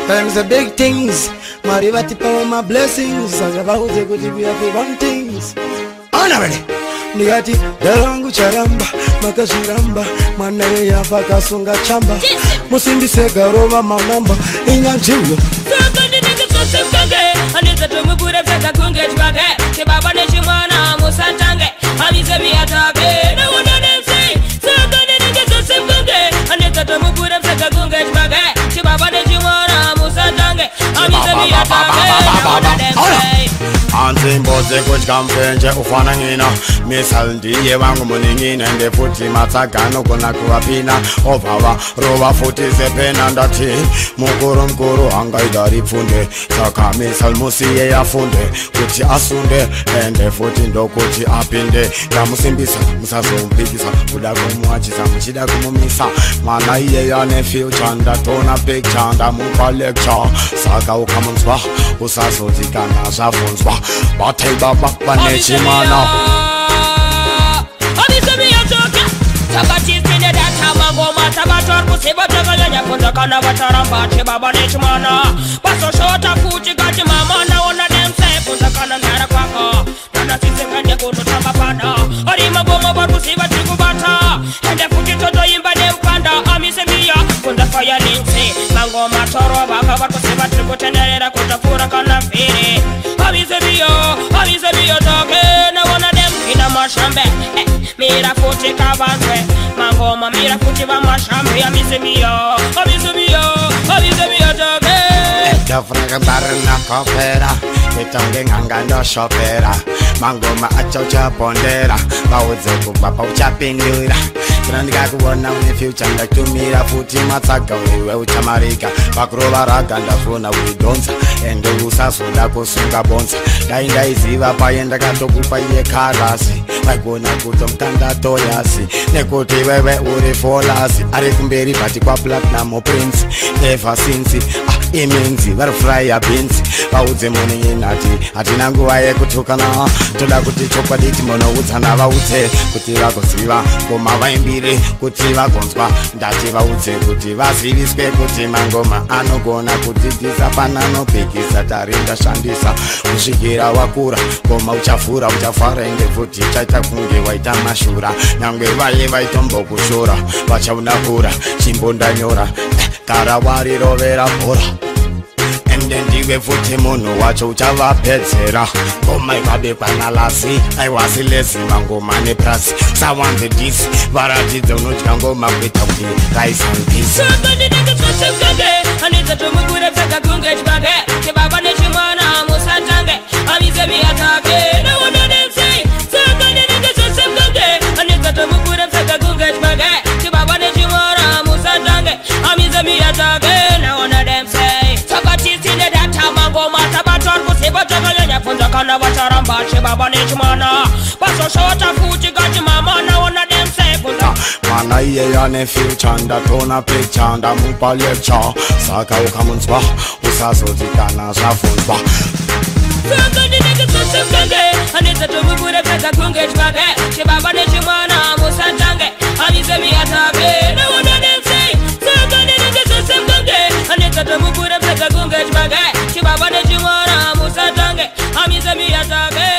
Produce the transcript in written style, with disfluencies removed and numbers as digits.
Times the big things. Marivati power my blessings. As about to go to be happy one things. Honorary. Nigati darangu charamba makashiramba manaye yafaka sunga chamba musindi segarova manamba inyanjiyo sakandi nikusosekage anita tumubure feka kungejwage kibaba neshimwana musatange abize biyatage na wona nemse sakandi nikusosekage anita tumubure feka kungejwage kibaba neshimwana musatange abize biyatage na wona nemse Anzimboze kuchkampenje ufana ngina misal ndiye wangu muningine nde futi matsagano kuna kuwapina ovava rova futi sepena ndati mukuru angaidari pfunde saka misal musiye yafunde kuti asunde ende futi ndokuti apinde ndamusimbisa musazompikisa kuda kumuachisa muchida kumumisa mwana iye yane future ndatona picture ndamupa lecture saka ukamunzwa usazoti kana zvavunzwa Batai baba banechimana Abisemi yotoka Tabatistine data magoma Tabator kusiba taganya Kunda kana vataramba Chibaba nechimana Baso shota fuchi gati mama Na ona demse Kunda kana ngara kwako Nana sisi nganye kutu tamba panda Ori magoma bar kusiba chikubata Hende fuchi toto imba nempanda Amisemi ya Kunda faya linsi Mangoma toro baka bar kusiba chikutenderera Kutafura kana firi Abisemi yo toke Na wana dem ina mashambe Mira fuchi kavanzwe Mangoma mira fuchi va mashambe Abisemi yo toke Dafraga barna kopera Itonge ngangando shopera Mangoma achocha pondera Bauze kubaba uchapindura Kurandiga kuona une future ndakumira futi matsaga wewe uchamarika Bakrova raga ndafuna uidonza Ende usasoda kusunga bonza Dainda iziva payenda katokupa iye karasi Maigona kuto mkanda toyasi Nekuti wewe uri folasi Ari kumberi pati kwa platinum prince Ever since imenzi varifrya beans vaudze muni inati hatina nguva yekutukana toda kuti chokwaditi munoudzana vaudze kuti vagoziva ngoma vaimbiri kuti vagonzwa ndati vaudze kuti vaziviswe kuti mangoma anogona kutidzisa pananopikisa tarinda shandisa kusvikira wakura ngoma uchafura uchafara ende futi chaita kunge waita mashura nyangwe vaye vaitombokushora vachaunakura chimbondanyora kara warirovera bhora ndiwe futhi munhu wacho uchavapedzera ngoma ikabekwa nalasi aiwasilezi mangoma neprasi sawanze disi varatidze unodya ngoma kuita kuti raisandisi Anita tumubure feka kungejwage Kibaba nechimwana musatange Abize biyatage Na wana nemse Sakandi nikusosekage Anita tumubure feka kungejwage Kibaba nechimwana musatange Abize biyatage Na wana nemse Tabatistine data magoma Tabator kusiba taganya Funza kana vataramba Chibaba nechimwana Baso shota fuchi gati mama Na wana nemse Funza Mwana iye yane future ndatona picture ndamupa lecture saka ukamunzwa usazoti kana zvavunzwa Sakandi nikusosekage Anita tumubure feka kungejwage Chibaba nechimwana musatange Abize biyatage Na wana nemse Sakandi nikusosekage Anita tumubure feka kungejwage Chibaba nechimwana musatange Abize biyatage